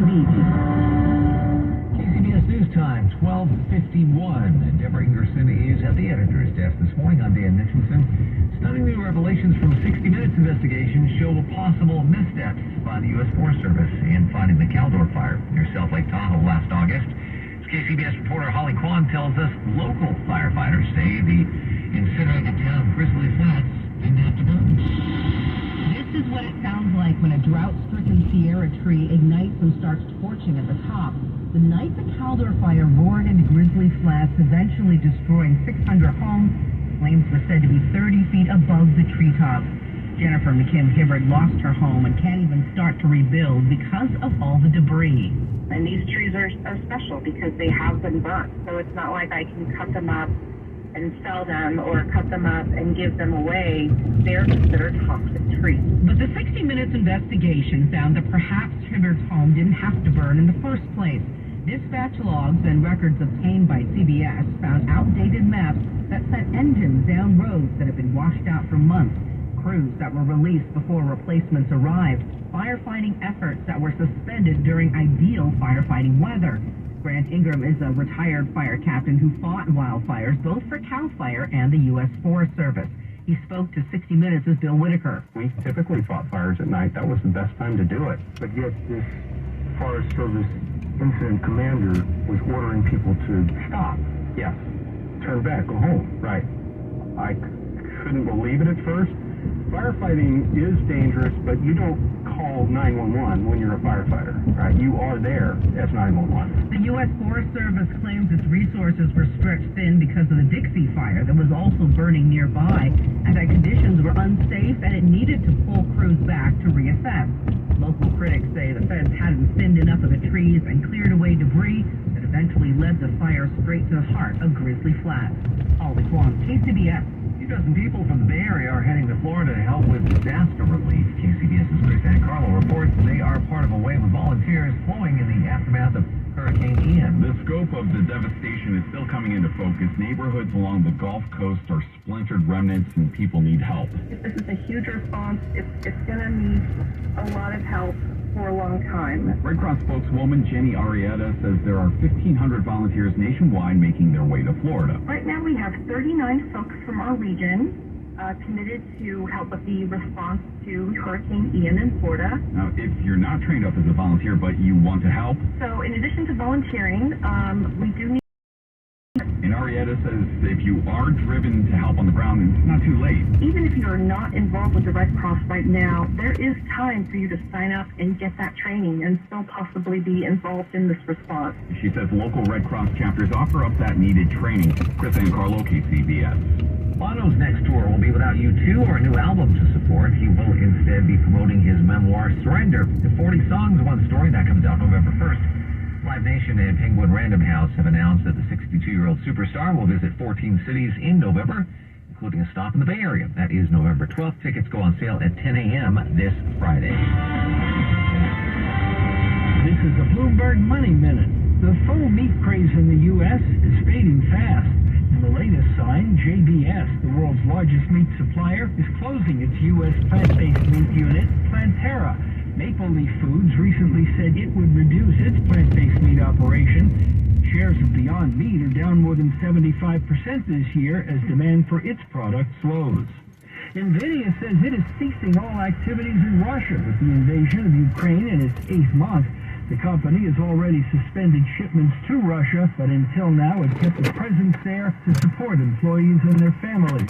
maybe. KCBS News Time, 12:51. And Deborah Ingerson is at the editor's desk this morning. I'm Dan Nicholson. Stunning new revelations from 60 Minutes investigation show possible missteps by the U.S. Forest Service in finding the Caldor fire near South Lake Tahoe last August. As KCBS reporter Holly Kwan tells us, local firefighters say the incinerated town of Grizzly Flats didn't have to burn. This is what it sounds like when a drought-stricken Sierra tree ignites and starts torching at the top. The night the Caldor fire roared into Grizzly Flats, eventually destroying 600 homes, flames were said to be 30 feet above the treetops. Jennifer McKim-Hibbert lost her home and can't even start to rebuild because of all the debris. And these trees are special because they have been burnt, so it's not like I can cut them up and sell them or cut them up and give them away. They're considered toxic trees. But the 60 Minutes investigation found that perhaps Hibbert's home didn't have to burn in the first place. Dispatch logs and records obtained by CBS found outdated maps that sent engines down roads that had been washed out for months, crews that were released before replacements arrived, firefighting efforts that were suspended during ideal firefighting weather. Grant Ingram is a retired fire captain who fought wildfires both for CAL FIRE and the U.S. Forest Service. He spoke to 60 Minutes as Bill Whitaker. We typically fought fires at night. That was the best time to do it. But yet this Forest Service incident commander was ordering people to stop. Yes. Turn back, go home. Right. I couldn't believe it at first. Firefighting is dangerous, but you don't call 911 when you're a firefighter, right? You are there as 911. The U.S. Forest Service claims its resources were stretched thin because of the Dixie fire that was also burning nearby, and that conditions were unsafe and it needed to pull crews back to reassess. Local critics say the feds hadn't thinned enough of the trees and cleared away debris that eventually led the fire straight to the heart of Grizzly Flats. Holly Kwan, KCBS. 2 dozen people from the Bay Area are heading to Florida to help with disaster relief. KCBS's Chris Carlo reports they are part of a wave of volunteers flowing in the aftermath of Hurricane Ian. The scope of the devastation is still coming into focus. Neighborhoods along the Gulf Coast are splintered remnants and people need help. This is a huge response. It's going to need a lot of help for a long time. Red Cross spokeswoman Jenny Arrieta says there are 1,500 volunteers nationwide making their way to Florida. Right now we have 39 folks from our region committed to help with the response to Hurricane Ian in Florida. Now, if you're not trained up as a volunteer but you want to help... So in addition to volunteering, we do need... And Arrieta says if you are driven to help on the ground, it's not too late. Even if you're not involved with the Red Cross right now, there is time for you to sign up and get that training and still possibly be involved in this response. She says local Red Cross chapters offer up that needed training. Chris Carlo, KCBS. Bono's next tour will be without U2 or a new album to support. He will instead be promoting his memoir, Surrender. The 40 Songs, One Story, that comes out November 1st. Live Nation and Penguin Random House have announced that the 62-year-old superstar will visit 14 cities in November, including a stop in the Bay Area. That is November 12th. Tickets go on sale at 10 a.m. this Friday. This is a Bloomberg Money Minute. The faux meat craze in the U.S. is fading fast. And the latest sign, JBS, the world's largest meat supplier, is closing its U.S. plant-based meat unit, Planterra. Maple Leaf Foods recently said it would reduce its plant-based meat operation. Shares of Beyond Meat are down more than 75% this year as demand for its product slows. NVIDIA says it is ceasing all activities in Russia with the invasion of Ukraine in its 8th month. The company has already suspended shipments to Russia, but until now it kept a presence there to support employees and their families.